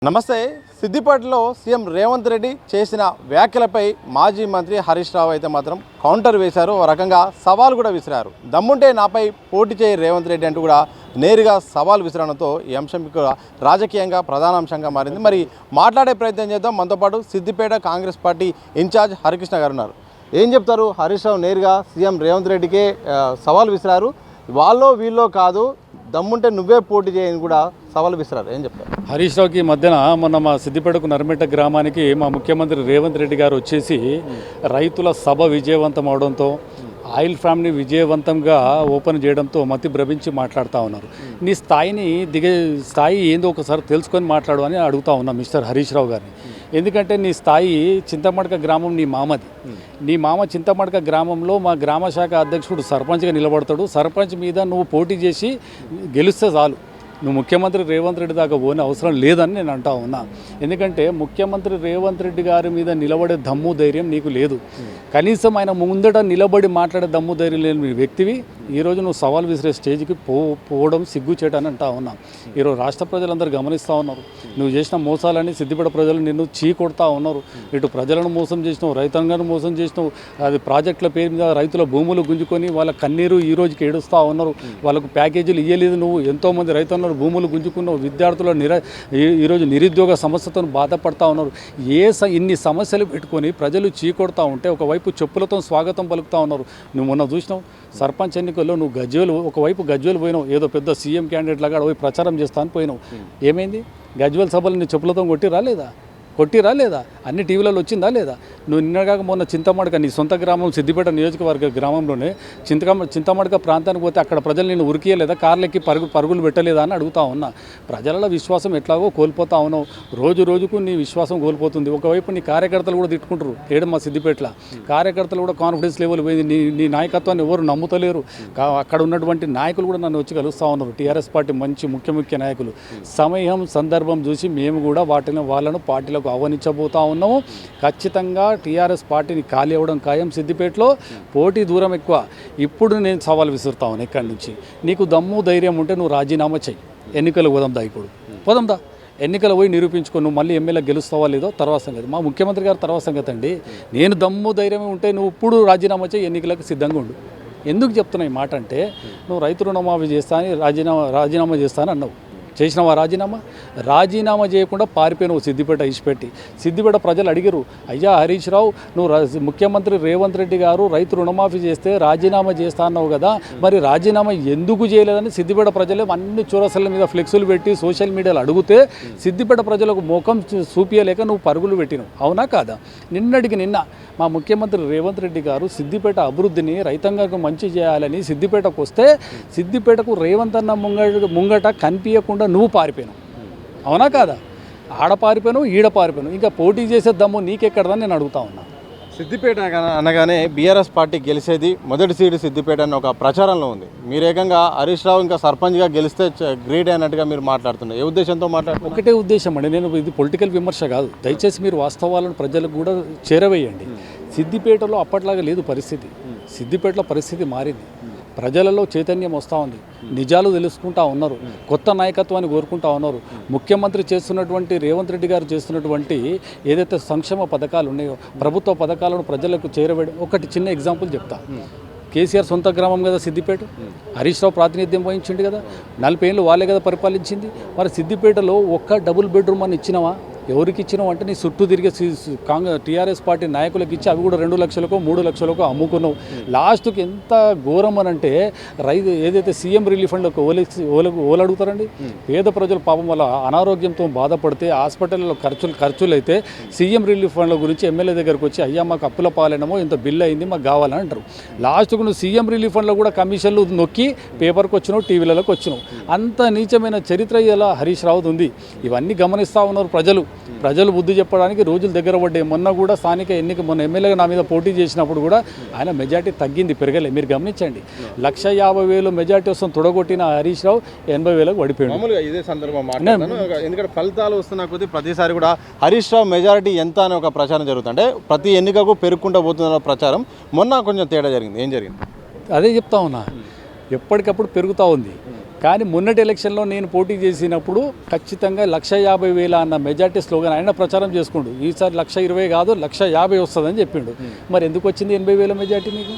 నమస్తే. సిద్దిపేటలో సీఎం రేవంత్ రెడ్డి చేసిన వ్యాఖ్యలపై మాజీ మంత్రి హరీష్ రావు అయితే మాత్రం కౌంటర్ వేశారు. ఓ రకంగా సవాల్ కూడా విసిరారు. దమ్ముంటే నాపై పోటీ చేయి రేవంత్ రెడ్డి అంటూ కూడా నేరుగా సవాల్ విసిరడంతో ఈ అంశం రాజకీయంగా ప్రధాన అంశంగా మారింది. మరి మాట్లాడే ప్రయత్నం చేద్దాం. మనతో పాటు సిద్దిపేట కాంగ్రెస్ పార్టీ ఇన్ఛార్జ్ హరికృష్ణ గారు ఉన్నారు. ఏం చెప్తారు? హరీష్ రావు నేరుగా సీఎం రేవంత్ రెడ్డికే సవాల్ విసిరారు. వాళ్ళో వీళ్ళో కాదు, దమ్ముంటే నువ్వే పోటీ చేయని కూడా సవాల్ విసిరారు. ఏం చెప్తారు? హరీష్ రావుకి మధ్యన మొన్న మా సిద్దిపేటకు నర్మెట్ట గ్రామానికి మా ముఖ్యమంత్రి రేవంత్ రెడ్డి గారు వచ్చేసి రైతుల సభ విజయవంతం అవడంతో ఆయిల్ ఫ్యామ్ని విజయవంతంగా ఓపెన్ చేయడంతో మతి భ్రమించి మాట్లాడుతూ ఉన్నారు. నీ స్థాయి ఏందో ఒకసారి తెలుసుకొని మాట్లాడు అని అడుగుతా ఉన్నా మిస్టర్ హరీష్ రావు గారిని. ఎందుకంటే నీ స్థాయి చింతమడక గ్రామం నీ మామది. నీ మామ చింతమడక గ్రామంలో మా గ్రామ శాఖ అధ్యక్షుడు సర్పంచ్గా నిలబడతాడు. సర్పంచ్ మీద నువ్వు పోటీ చేసి గెలిస్తే చాలు, నువ్వు ముఖ్యమంత్రి రేవంత్ రెడ్డి దాకా పోని అవసరం లేదని నేను అంటా ఉన్నా. ఎందుకంటే ముఖ్యమంత్రి రేవంత్ రెడ్డి గారి మీద నిలబడే దమ్ము ధైర్యం నీకు లేదు. కనీసం ఆయన ముందట నిలబడి మాట్లాడే దమ్ము ధైర్యం లేని వ్యక్తివి ఈరోజు నువ్వు సవాల్ విసిరే స్టేజ్కి పోవడం సిగ్గుచేటని అంటా ఉన్నా. ఈరోజు రాష్ట్ర ప్రజలందరూ గమనిస్తూ ఉన్నారు. నువ్వు చేసిన మోసాలని సిద్దిపేట ప్రజలు నిన్ను చీకొడతా ఉన్నారు. ఇటు ప్రజలను మోసం చేసినావు, రైతాంగాన్ని మోసం చేసినావు. అది ప్రాజెక్టుల పేరు మీద రైతుల భూములు గుంజుకొని వాళ్ళ కన్నీరు ఈ రోజుకి ఏడుస్తూ ఉన్నారు. వాళ్ళకు ప్యాకేజీలు ఇవ్వలేదు. నువ్వు ఎంతోమంది రైతులను భూములు గుంజుకున్నావు. విద్యార్థులు ఈరోజు నిరుద్యోగ సమస్యతో బాధపడతా ఉన్నారు. ఇన్ని సమస్యలు పెట్టుకొని ప్రజలు చీకొడతా ఉంటే ఒకవైపు చెప్పులతో స్వాగతం పలుకుతూ ఉన్నారు. నువ్వు మొన్న చూసినావు సర్పంచ్ ఎన్నికల్లో నువ్వు ఒకవైపు గజ్వేలు పోయినావు. ఏదో పెద్ద సీఎం క్యాండిడేట్ లాగా పోయి ప్రచారం చేస్తా అని పోయినావు. ఏమైంది? గజ్వేల్ సభలు నీ చెప్పులతో కొట్టిరా లేదా? అన్ని టీవీలలో వచ్చిందా లేదా? నువ్వు నిన్నగాక మొన్న చింతమడక నీ సొంత గ్రామం సిద్దిపేట నియోజకవర్గ గ్రామంలోనే చింతమడక ప్రాంతానికి పోతే అక్కడ ప్రజలు నేను ఉరికియలేదా? కార్లెక్కి పరుగులు పెట్టలేదా అని అడుగుతా ఉన్నా. ప్రజల విశ్వాసం ఎట్లాగో కోల్పోతా ఉన్నావు. రోజుకు నీ విశ్వాసం కోల్పోతుంది. ఒకవైపు నీ కార్యకర్తలు కూడా తిట్టుకుంటారు. మా సిద్దిపేటలో కార్యకర్తలు కూడా కాన్ఫిడెన్స్ లెవెల్ పోయింది. నీ నాయకత్వాన్ని ఎవరు నమ్ముతలేరు. అక్కడ ఉన్నటువంటి నాయకులు కూడా నన్ను వచ్చి కలుస్తూ ఉన్నారు. టీఆర్ఎస్ పార్టీ మంచి ముఖ్య నాయకులు. సమయం సందర్భం చూసి మేము కూడా వాళ్ళను పార్టీలకు ఆహ్వానించబోతా ఉన్నాము. ఖచ్చితంగా టీఆర్ఎస్ పార్టీని ఖాళీ అవ్వడం ఖాయం. సిద్దిపేటలో పోటీ దూరం ఎక్కువ. ఇప్పుడు నేను సవాల్ విసురుతా ఉన్నాను. ఇక్కడి నుంచి నీకు దమ్ము ధైర్యం ఉంటే నువ్వు రాజీనామా చెయ్యి. ఎన్నికలు పోదాందా ఎన్నికలు పోయి నిరూపించుకో. నువ్వు మళ్ళీ ఎమ్మెల్యే గెలుస్తావా లేదో తర్వాత సంగతి. మా ముఖ్యమంత్రి గారు తర్వాత సంగతి అండి. నేను దమ్ము ధైర్యం ఉంటే నువ్వు ఇప్పుడు రాజీనామా చేయి, ఎన్నికలకు సిద్ధంగా ఉండు. ఎందుకు చెప్తున్నా ఈ మాట అంటే నువ్వు రైతు రుణమాఫీ చేస్తా అని రాజీనామా చేస్తానని అన్నావు. చేసినావా రాజీనామా చేయకుండా పారిపోయినావు సిద్దిపేట ఇచ్చిపెట్టి. సిద్దిపేట ప్రజలు అడిగారు, అయ్యా హరీష్ రావు నువ్వు ముఖ్యమంత్రి రేవంత్ రెడ్డి గారు రైతు రుణమాఫీ చేస్తే రాజీనామా చేస్తా అన్నావు కదా, మరి రాజీనామా ఎందుకు చేయలేదని సిద్దిపేట ప్రజలు అన్ని చౌరస్తాల మీద ఫ్లెక్సులు పెట్టి సోషల్ మీడియాలో అడిగితే సిద్దిపేట ప్రజలకు ముఖం చూపించలేక నువ్వు పరుగులు పెట్టినావు. అవునా కాదా? నిన్న మా ముఖ్యమంత్రి రేవంత్ రెడ్డి గారు సిద్దిపేట అభివృద్ధిని రైతాంగానికి మంచి చేయాలని సిద్దిపేటకు వస్తే సిద్దిపేటకు రేవంత్ అన్న ముంగట కనిపించకుండా నువ్వు పారిపోయినావు. అవునా కాదా? ఆడ పారిపోయినావు, ఈడ పారిపోయినావు. ఇంకా పోటీ చేసే దమ్ము నీకెక్కడదని నేను అడుగుతా ఉన్నా. సిద్దిపేట అనగానే బీఆర్ఎస్ పార్టీ గెలిచేది మొదటి సీటు సిద్దిపేట అని ఒక ప్రచారంలో ఉంది. మీరు ఏకంగా హరీష్ రావు ఇంకా సర్పంచ్గా గెలిస్తే గ్రేట్ అయినట్టుగా మీరు మాట్లాడుతున్నారు. ఏ ఉద్దేశంతో మాట్లాడుతున్నారు? ఒకటే ఉద్దేశం అండి. నేను ఇది పొలిటికల్ విమర్శ కాదు. దయచేసి మీరు వాస్తవాలను ప్రజలకు కూడా చేరవేయండి. సిద్దిపేటలో అప్పట్లాగా లేదు పరిస్థితి. సిద్దిపేటలో పరిస్థితి మారింది. ప్రజలలో చైతన్యం వస్తూ ఉంది. నిజాలు తెలుసుకుంటా ఉన్నారు. కొత్త నాయకత్వాన్ని కోరుకుంటా ఉన్నారు. ముఖ్యమంత్రి చేస్తున్నటువంటి రేవంత్ రెడ్డి గారు చేస్తున్నటువంటి ఏదైతే సంక్షేమ పథకాలు ఉన్నాయో ప్రభుత్వ పథకాలను ప్రజలకు చేరవేయడం. ఒకటి చిన్న ఎగ్జాంపుల్ చెప్తా. కేసీఆర్ సొంత గ్రామం కదా సిద్దిపేట. హరీష్ రావు ప్రాతినిధ్యం వహించిండు కదా. 40 ఏళ్ళు వాళ్ళే కదా పరిపాలించింది. మరి సిద్దిపేటలో ఒక్క డబుల్ బెడ్రూమ్ అని ఇచ్చినావా? ఎవరికి ఇచ్చినావు అంటే నీ చుట్టూ తిరిగే టీఆర్ఎస్ పార్టీ నాయకులకు ఇచ్చి అవి కూడా 2 లక్షలకో 3 లక్షలకో అమ్ముకున్నావు. లాస్ట్కి ఎంత ఘోరం అని అంటే ఏదైతే సీఎం రిలీఫ్ ఫండ్ ఓలడుగుతారండి. పేద ప్రజలు పాపం వల్ల అనారోగ్యంతో బాధపడితే హాస్పిటల్లో ఖర్చులు అయితే సీఎం రిలీఫ్ ఫండ్ల గురించి ఎమ్మెల్యే దగ్గరకు వచ్చి అయ్యా మాకు అప్పుల పాలనమో ఇంత బిల్లు అయింది మాకు కావాలని అంటారు. లాస్ట్కు నువ్వు సీఎం రిలీఫ్ ఫండ్లో కూడా కమిషన్లు నొక్కి పేపర్కి వచ్చినావు, టీవీలకు వచ్చినావు. అంత నీచమైన చరిత్ర ఇలా హరీష్ రావుది ఉంది. ఇవన్నీ గమనిస్తూ ఉన్నారు ప్రజలు బుద్ధి చెప్పడానికి రోజులు దగ్గర పడ్డాయి. మొన్న కూడా స్థానిక మొన్న ఎమ్మెల్యేగా నా మీద పోటీ చేసినప్పుడు కూడా ఆయన మెజార్టీ తగ్గింది, పెరగలే. మీరు గమనించండి. 1,50,000 మెజార్టీ వస్తుంది తొడగొట్టిన హరీష్ రావు 80,000కు పడిపోయాడు. మామూలుగా ఇదే సందర్భం ఎందుకంటే ఫలితాలు వస్తున్న కొద్దీ ప్రతిసారి కూడా హరీష్ రావు మెజారిటీ ఎంత అని ఒక ప్రచారం జరుగుతుంది. అంటే ప్రతి ఎన్నికకు పెరుగుకుంటూ పోతున్న ప్రచారం. మొన్న కొంచెం తేడా జరిగింది. ఏం జరిగింది? అదే చెప్తా ఉన్నా. ఎప్పటికప్పుడు పెరుగుతూ ఉంది. కానీ మొన్నటి ఎలక్షన్లో నేను పోటీ చేసినప్పుడు ఖచ్చితంగా 1,50,000 అన్న మెజార్టీ స్లోగన్ ఆయన ప్రచారం చేసుకుండు. ఈసారి 1,20,000 కాదు 1,50,000 వస్తుందని చెప్పిండు. మరి ఎందుకు వచ్చింది 80,000 మెజార్టీ మీకు?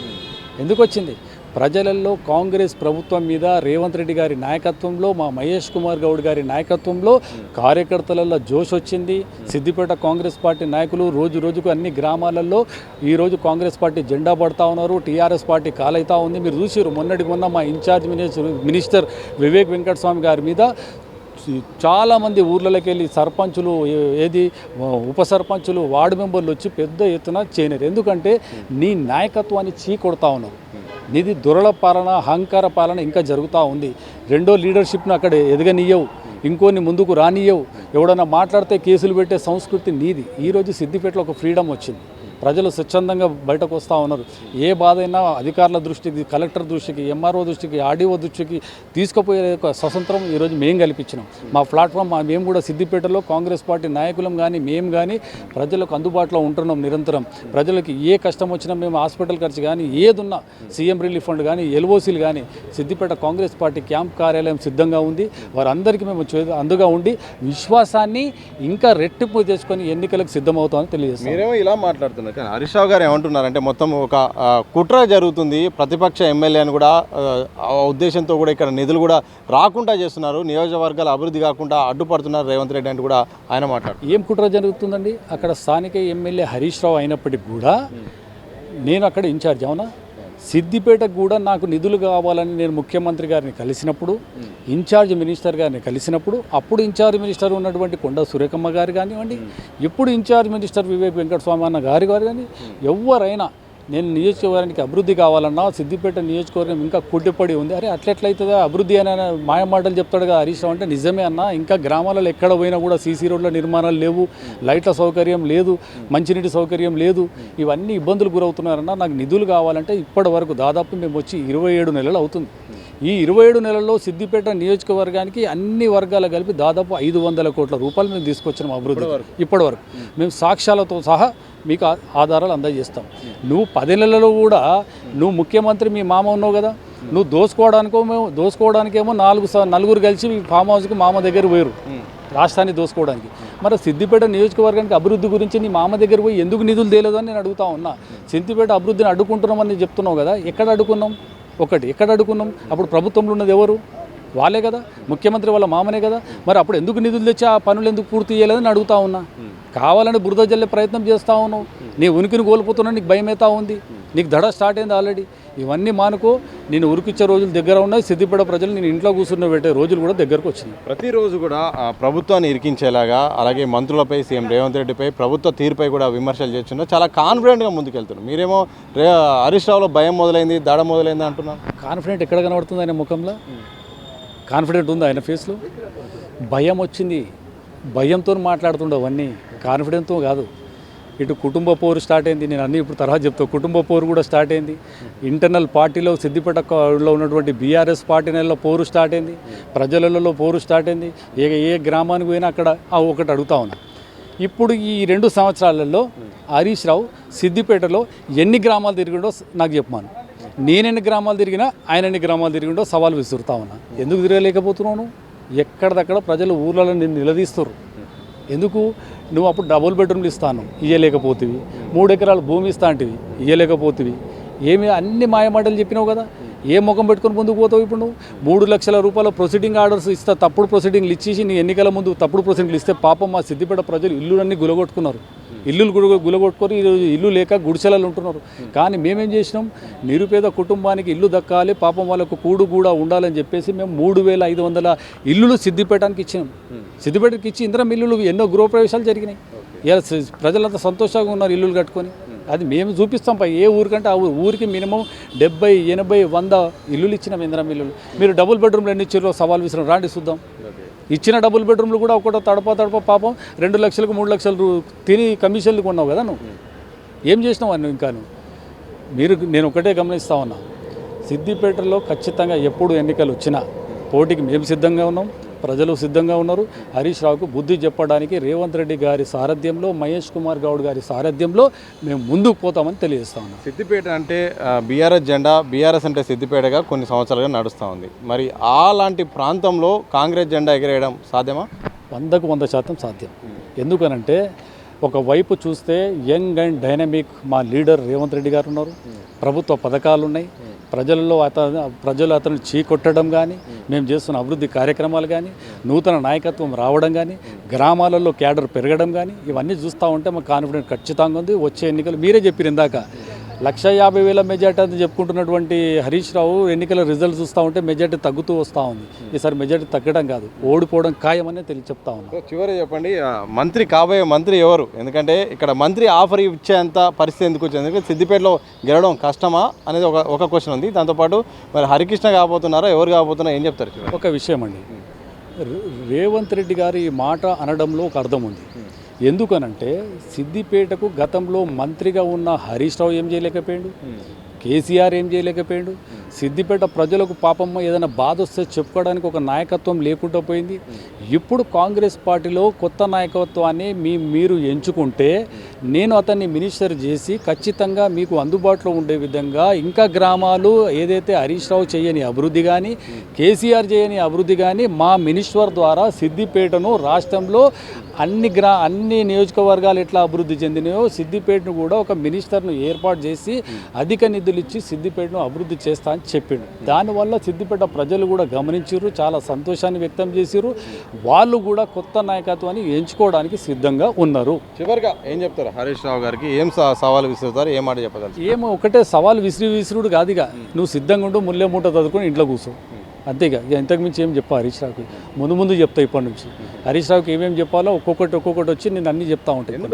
ఎందుకు వచ్చింది? ప్రజలలో కాంగ్రెస్ ప్రభుత్వం మీద రేవంత్ రెడ్డి గారి నాయకత్వంలో, మా మహేష్ కుమార్ గౌడ్ గారి నాయకత్వంలో కార్యకర్తలలో జోష్ వచ్చింది. సిద్దిపేట కాంగ్రెస్ పార్టీ నాయకులు రోజు రోజుకు అన్ని గ్రామాలలో ఈరోజు కాంగ్రెస్ పార్టీ జెండా పడతా ఉన్నారు. టీఆర్ఎస్ పార్టీ కాలైతా ఉంది. మీరు చూసారు మొన్న మా ఇన్ఛార్జ్ మినిస్టర్ వివేక్ వెంకటస్వామి గారి మీద చాలామంది ఊర్లలోకి వెళ్ళి సర్పంచులు, ఉప సర్పంచులు, వార్డు మెంబర్లు వచ్చి పెద్ద ఎత్తున చేయలేరు. ఎందుకంటే నీ నాయకత్వాన్ని చీకొడతా ఉన్నారు. నీది దురల పాలన, అహంకార పాలన ఇంకా జరుగుతూ ఉంది. రెండో లీడర్షిప్ను అక్కడ ఎదగనియ్యవు, ఇంకోని ముందుకు రానియ్యవు. ఎవడన్నా మాట్లాడితే కేసులు పెట్టే సంస్కృతి నీది. ఈరోజు సిద్దిపేటలో ఒక ఫ్రీడమ్ వచ్చింది. ప్రజలు స్వచ్ఛందంగా బయటకు వస్తూ ఉన్నారు. ఏ బాధ అయినా అధికారుల దృష్టికి, కలెక్టర్ దృష్టికి, ఎంఆర్ఓ దృష్టికి, ఆర్డీఓ దృష్టికి తీసుకుపోయే ఒక స్వతంత్రం ఈరోజు మేము కల్పించినాం. మా ప్లాట్ఫామ్ మేము కూడా సిద్దిపేటలో కాంగ్రెస్ పార్టీ నాయకులం కానీ మేము కానీ ప్రజలకు అందుబాటులో ఉంటున్నాం. నిరంతరం ప్రజలకి ఏ కష్టం వచ్చినా మేము హాస్పిటల్ ఖర్చు కానీ ఏదున్నా సీఎం రిలీఫ్ ఫండ్ కానీ ఎల్ఓసీలు కానీ సిద్దిపేట కాంగ్రెస్ పార్టీ క్యాంప్ కార్యాలయం సిద్ధంగా ఉంది. వారందరికీ మేము అందుగా ఉండి విశ్వాసాన్ని ఇంకా రెట్టింపు చేసుకొని ఎన్నికలకు సిద్ధమవుతామని తెలియజేస్తాం. మీరేమో ఇలా మాట్లాడుతున్నారు, హరీష్ రావు గారు ఏమంటున్నారంటే మొత్తం ఒక కుట్ర జరుగుతుంది, ప్రతిపక్ష ఎమ్మెల్యేని కూడా ఆ ఉద్దేశంతో కూడా ఇక్కడ నిధులు కూడా రాకుండా చేస్తున్నారు, నియోజకవర్గాల అభివృద్ధి కాకుండా అడ్డుపడుతున్నారు రేవంత్ రెడ్డి అంటూ కూడా ఆయన మాట్లాడుతున్నారు. ఏం కుట్ర జరుగుతుందండి? అక్కడ స్థానిక ఎమ్మెల్యే హరీష్ రావు అయినప్పటికీ కూడా నేను అక్కడ ఇన్ఛార్జ్. అవునా? సిద్దిపేటకు కూడా నాకు నిధులు కావాలని నేను ముఖ్యమంత్రి గారిని కలిసినప్పుడు, ఇన్ఛార్జ్ మినిస్టర్ గారిని కలిసినప్పుడు, అప్పుడు ఇన్ఛార్జ్ మినిస్టర్ ఉన్నటువంటి కొండ సురేఖమ్మ గారు కానివ్వండి, ఇప్పుడు ఇన్ఛార్జ్ మినిస్టర్ వివేక్ వెంకటస్వామి అన్న గారు కానీ ఎవరైనా నేను నియోజకవర్గానికి అభివృద్ధి కావాలన్నా సిద్దిపేట నియోజకవర్గం ఇంకా కుట్టిపడి ఉంది. అరే అట్లెట్లయితుందా అభివృద్ధి అని మాయ మాటలు చెప్తాడు కదా హరీష్ రావు. అంటే నిజమే అన్న, ఇంకా గ్రామాలలో ఎక్కడ పోయినా కూడా సీసీ రోడ్ల నిర్మాణాలు లేవు, లైట్ల సౌకర్యం లేదు, మంచినీటి సౌకర్యం లేదు, ఇవన్నీ ఇబ్బందులు గురవుతున్నారన్న. నాకు నిధులు కావాలంటే ఇప్పటి వరకు దాదాపు మేము వచ్చి 27 నెలలు అవుతుంది. ఈ 27 నెలల్లో సిద్దిపేట నియోజకవర్గానికి అన్ని వర్గాలు కలిపి దాదాపు 500 కోట్ల రూపాయలు మేము తీసుకొచ్చినాం అభివృద్ధి ఇప్పటి వరకు. మేము సాక్ష్యాలతో సహా మీకు ఆధారాలు అందజేస్తాం. నువ్వు 10 నెలల్లో కూడా నువ్వు ముఖ్యమంత్రి మీ మామ ఉన్నావు కదా, నువ్వు దోసుకోవడానికేమో నలుగురు కలిసి ఫామ్ హౌస్కి మామ దగ్గర పోయారు రాష్ట్రాన్ని దోసుకోవడానికి. మరి సిద్దిపేట నియోజకవర్గానికి అభివృద్ధి గురించి నీ మామ దగ్గర పోయి ఎందుకు నిధులు తేలేదు అని నేను అడుగుతా ఉన్నా. సిద్దిపేట అభివృద్ధిని అడ్డుకుంటున్నామని చెప్తున్నావు కదా, ఎక్కడ అడ్డుకున్నాం? ఎక్కడ అడుగుకున్నాం? అప్పుడు ప్రభుత్వంలో ఉన్నది ఎవరు? వాళ్ళే కదా, ముఖ్యమంత్రి వాళ్ళ మామనే కదా. మరి అప్పుడు ఎందుకు నిధులు తెచ్చి ఆ పనులు ఎందుకు పూర్తి చేయలేదని అడుగుతా ఉన్నా. కావాలని బురద జల్లే ప్రయత్నం చేస్తూ ఉన్నావు. నీ ఉనికిని కోల్పోతున్నా, నీకు భయం అవుతా ఉంది, నీకు దడ స్టార్ట్ అయింది ఆల్రెడీ. ఇవన్నీ మానుకో. నేను ఉరికిచ్చే రోజులు దగ్గర ఉన్నాయి. సిద్దిపేట ప్రజలు నేను ఇంట్లో కూర్చుని పెట్టే రోజులు కూడా దగ్గరకు వచ్చినాయి. ప్రతిరోజు కూడా ప్రభుత్వాన్ని ఇరికించేలాగా, అలాగే మంత్రులపై, సీఎం రేవంత్ రెడ్డిపై, ప్రభుత్వ తీరుపై కూడా విమర్శలు చేస్తున్నారు. చాలా కాన్ఫిడెంట్గా ముందుకెళ్తున్నారు. మీరేమో హరీష్ రావులో భయం మొదలైంది, దడ మొదలైంది అంటున్నారు. కాన్ఫిడెంట్ ఎక్కడ కనబడుతుంది ఆయన ముఖంలో? కాన్ఫిడెంట్ ఉంది ఆయన ఫేస్లో? భయం వచ్చింది, భయంతో మాట్లాడుతుండే అవన్నీ, కాన్ఫిడెంట్తో కాదు. ఇటు కుటుంబ పోరు స్టార్ట్ అయింది. నేను అన్నీ ఇప్పుడు తర్వాత చెప్తాను. కుటుంబ పోరు కూడా స్టార్ట్ అయింది. ఇంటర్నల్ పార్టీలో సిద్దిపేటలో ఉన్నటువంటి బీఆర్ఎస్ పార్టీ నెలలో పోరు స్టార్ట్ అయింది. ప్రజలలో పోరు స్టార్ట్ అయింది. ఏ గ్రామానికి పోయినా అక్కడ ఒకటి అడుగుతా ఉన్నా. ఇప్పుడు ఈ 2 సంవత్సరాలలో హరీష్ రావు సిద్దిపేటలో ఎన్ని గ్రామాలు తిరిగిండో నాకు చెప్పమాను. నేనెన్ని గ్రామాలు తిరిగినా ఆయన ఎన్ని గ్రామాలు తిరిగిండో సవాల్ విసురుతా ఉన్నా. ఎందుకు తిరగలేకపోతున్నాను? ఎక్కడిదక్కడ ప్రజలు ఊర్లలో నిన్ను నిలదీస్తారు. ఎందుకు? నువ్వు అప్పుడు డబుల్ బెడ్రూమ్లు ఇస్తాను ఇయ్యలేకపోతివి, 3 ఎకరాల భూమి ఇస్తా అంటివి ఇయ్యలేకపోతివి, ఏమి అన్ని మాయమాటలు చెప్పినావు కదా. ఏ ముఖం పెట్టుకొని ముందుకు పోతావు? ఇప్పుడు నువ్వు 3 లక్షల రూపాయల ప్రొసీడింగ్ ఆర్డర్స్ ఇస్తా, తప్పుడు ప్రొసీడింగ్లు ఇచ్చేసి నీ ఎన్నికల ముందు తప్పుడు ప్రొసీడింగ్లు ఇస్తే పాపం మా సిద్దిపేట ప్రజలు ఇల్లులన్నీ గులగొట్టుకున్నారు. ఇల్లులు గులగొట్టుకొని ఈరోజు ఇల్లు లేక గుడిసెలలో ఉంటున్నారు. కానీ మేమేం చేసినాం? నిరుపేద కుటుంబానికి ఇల్లు దక్కాలి, పాపం వాళ్ళకు కూడు కూడా ఉండాలని చెప్పేసి మేము 3500 ఇల్లులు సిద్దిపేటకి ఇచ్చినాం. సిద్దిపేటకి ఇచ్చి ఇంద్రం ఇల్లులు ఎన్నో గృహప్రవేశాలు జరిగినాయి. ఇలా ప్రజలంతా సంతోషంగా ఉన్నారు ఇల్లులు కట్టుకొని. అది మేము చూపిస్తాం. ఏ ఊరికంటే ఆ ఊరికి మినిమం 70, 80, 100 ఇల్లులు ఇచ్చినాం ఇంద్రం ఇల్లులు. మీరు డబుల్ బెడ్రూమ్లు ఎన్ని ఇచ్చారో సవాల్ విసిరాం, రాండి చూద్దాం. ఇచ్చిన డబుల్ బెడ్రూమ్లు కూడా ఒకటో తడప పాపం 2 లక్షలకు 3 లక్షలు తిని కమిషన్లు కొన్నావు కదా. నువ్వు ఏం చేసినావు అని ఇంకా నేను ఒకటే గమనిస్తా ఉన్నా. సిద్దిపేటలో ఖచ్చితంగా ఎప్పుడు ఎన్నికలు వచ్చినా పోటీకి మేము సిద్ధంగా ఉన్నాం. ప్రజలు సిద్ధంగా ఉన్నారు. హరీష్ రావుకు బుద్ధి చెప్పడానికి రేవంత్ రెడ్డి గారి సారథ్యంలో, మహేష్ కుమార్ గౌడ్ గారి సారథ్యంలో మేము ముందుకు పోతామని తెలియజేస్తా ఉన్నాం. సిద్దిపేట అంటే బీఆర్ఎస్ జెండా, బీఆర్ఎస్ అంటే సిద్దిపేటగా కొన్ని సంవత్సరాలుగా నడుస్తూ ఉంది. మరి అలాంటి ప్రాంతంలో కాంగ్రెస్ జెండా ఎగరేయడం సాధ్యమా? 100% సాధ్యం. ఎందుకనంటే ఒకవైపు చూస్తే యంగ్ అండ్ డైనమిక్ మా లీడర్ రేవంత్ రెడ్డి గారు ఉన్నారు. ప్రభుత్వ పథకాలు ఉన్నాయి. ప్రజలు అతను చీకొట్టడం కానీ, మేము చేస్తున్న అభివృద్ధి కార్యక్రమాలు కానీ, నూతన నాయకత్వం రావడం కానీ, గ్రామాలలో క్యాడర్ పెరగడం కానీ, ఇవన్నీ చూస్తూ ఉంటే మాకు కాన్ఫిడెంట్ ఖచ్చితంగా ఉంది. వచ్చే ఎన్నికలు మీరే చెప్పారు ఇందాక 1,50,000 మెజార్టీ అని చెప్పుకుంటున్నటువంటి హరీష్ రావు ఎన్నికల రిజల్ట్ చూస్తూ ఉంటే మెజార్టీ తగ్గుతూ వస్తూ ఉంది. ఈసారి మెజార్టీ తగ్గడం కాదు, ఓడిపోవడం ఖాయమనే చెప్తా ఉన్నాను. చివరి చెప్పండి, మంత్రి కాబోయే మంత్రి ఎవరు? ఎందుకంటే ఇక్కడ మంత్రి ఆఫర్ ఇచ్చేంత పరిస్థితి ఎందుకు వచ్చింది? ఎందుకంటే సిద్దిపేటలో గెలవడం కష్టమా అనేది ఒక క్వశ్చన్ ఉంది. దాంతోపాటు మరి హరికృష్ణ కాబోతున్నారా, ఎవరు కాబోతున్నారా, ఏం చెప్తారు? ఒక విషయం అండి, రేవంత్ రెడ్డి గారు ఈ మాట అనడంలో ఒక అర్థం ఉంది. ఎందుకనంటే సిద్దిపేటకు గతంలో మంత్రిగా ఉన్న హరీష్ రావు ఏం చేయలేకపోయాడు, కేసీఆర్ ఏం చేయలేకపోయాడు. సిద్దిపేట ప్రజలకు పాపమ్మ ఏదైనా బాధ వస్తే చెప్పుకోవడానికి ఒక నాయకత్వం లేకుండా పోయింది. ఇప్పుడు కాంగ్రెస్ పార్టీలో కొత్త నాయకత్వాన్ని మీరు ఎంచుకుంటే నేను అతన్ని మినిస్టర్ చేసి ఖచ్చితంగా మీకు అందుబాటులో ఉండే విధంగా ఇంకా గ్రామాలు ఏదైతే హరీష్ రావు చేయని అభివృద్ధి కానీ, కేసీఆర్ చేయని అభివృద్ధి కానీ మా మినిస్టర్ ద్వారా సిద్దిపేటను రాష్ట్రంలో అన్ని నియోజకవర్గాలు ఎట్లా అభివృద్ధి చెందినాయో సిద్దిపేటను కూడా ఒక మినిస్టర్ను ఏర్పాటు చేసి అధిక నిధులు ఇచ్చి సిద్దిపేటను అభివృద్ధి చేస్తా అని చెప్పిండు. దానివల్ల సిద్దిపేట ప్రజలు కూడా గమనించారు, చాలా సంతోషాన్ని వ్యక్తం చేశారు. వాళ్ళు కూడా కొత్త నాయకత్వాన్ని ఎంచుకోవడానికి సిద్ధంగా ఉన్నారు. చివరిగా ఏం చెప్తారు హరీష్ రావు గారికి? ఏం సవాలు విసురుతారు, ఏం మాట చెప్పగలరు? ఏమో ఒకటే సవాల్ విసురుడు కాదు. ఇక నువ్వు సిద్ధంగా ఉండు, ముల్లె మూట చదువుకొని ఇంట్లో కూర్చో, అంతేగా. ఇంతకు మించి ఏం చెప్పా హరీష్ రావుకి? ముందు చెప్తా ఇప్పటి నుంచి. హరీష్ రావుకి ఏమేమి చెప్పాలో ఒక్కొక్కటి వచ్చి నేను అన్నీ చెప్తా ఉంటాను.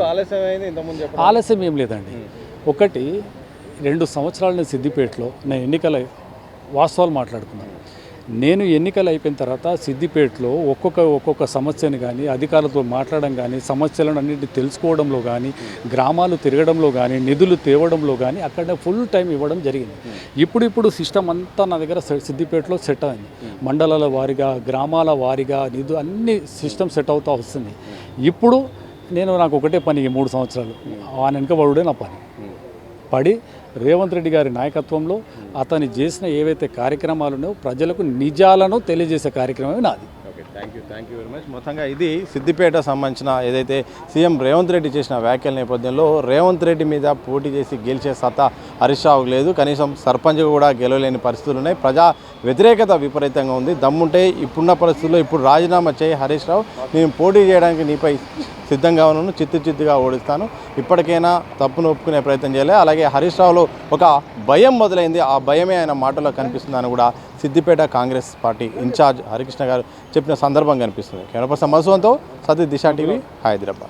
ఆలస్యం ఏం లేదండి. 1-2 సంవత్సరాలు నేను సిద్దిపేటలో నేను ఎన్నికల వాస్తవాలు మాట్లాడుకున్నాను. నేను ఎన్నికలు అయిపోయిన తర్వాత సిద్దిపేటలో ఒక్కొక్క సమస్యను కానీ, అధికారులతో మాట్లాడడం కానీ, సమస్యలను అన్నింటినీ తెలుసుకోవడంలో కానీ, గ్రామాలు తిరగడంలో కానీ, నిధులు తేవడంలో కానీ అక్కడ ఫుల్ టైం ఇవ్వడం జరిగింది. ఇప్పుడు సిస్టమ్ అంతా నా దగ్గర సిద్దిపేటలో సెట్ అయింది. మండలాల వారీగా, గ్రామాల వారీగా అన్ని సిస్టమ్ సెట్ అవుతూ వస్తుంది. ఇప్పుడు నాకు ఒకటే పని, 3 సంవత్సరాలు ఆ వెనుకబడుడే నా పడి రేవంత్ రెడ్డి గారి నాయకత్వంలో అతను చేసిన ఏవైతే కార్యక్రమాలు ఉన్నాయో ప్రజలకు నిజాలను తెలియజేసే కార్యక్రమమే నాది. Okay, thank you very much. మొత్తంగా ఇది సిద్దిపేట సంబంధించిన ఏదైతే సీఎం రేవంత్ రెడ్డి చేసిన వ్యాఖ్యల నేపథ్యంలో రేవంత్ రెడ్డి మీద పోటీ చేసి గెలిచే సత్తా హరీష్ రావుకు లేదు. కనీసం సర్పంచ్ కూడా గెలవలేని పరిస్థితులు ఉన్నాయి. ప్రజా వ్యతిరేకత విపరీతంగా ఉంది. దమ్ముంటే ఇప్పుడున్న పరిస్థితుల్లో ఇప్పుడు రాజీనామా చేయి హరీష్ రావు, నేను పోటీ చేయడానికి నీపై సిద్ధంగా ఉన్నాను, చిత్తుగా ఓడిస్తాను, ఇప్పటికైనా తప్పును ఒప్పుకునే ప్రయత్నం చేయాలి. అలాగే హరీష్ రావులో ఒక భయం మొదలైంది, ఆ భయమే ఆయన మాటల్లో కనిపిస్తుందని కూడా సిద్దిపేట కాంగ్రెస్ పార్టీ ఇన్ఛార్జ్ హరికృష్ణ గారు చెప్పిన సందర్భం కనిపిస్తుంది. కెమెరా పర్సన్ మధుసూదన్తో సతీష్, దిశ టీవీ, హైదరాబాద్.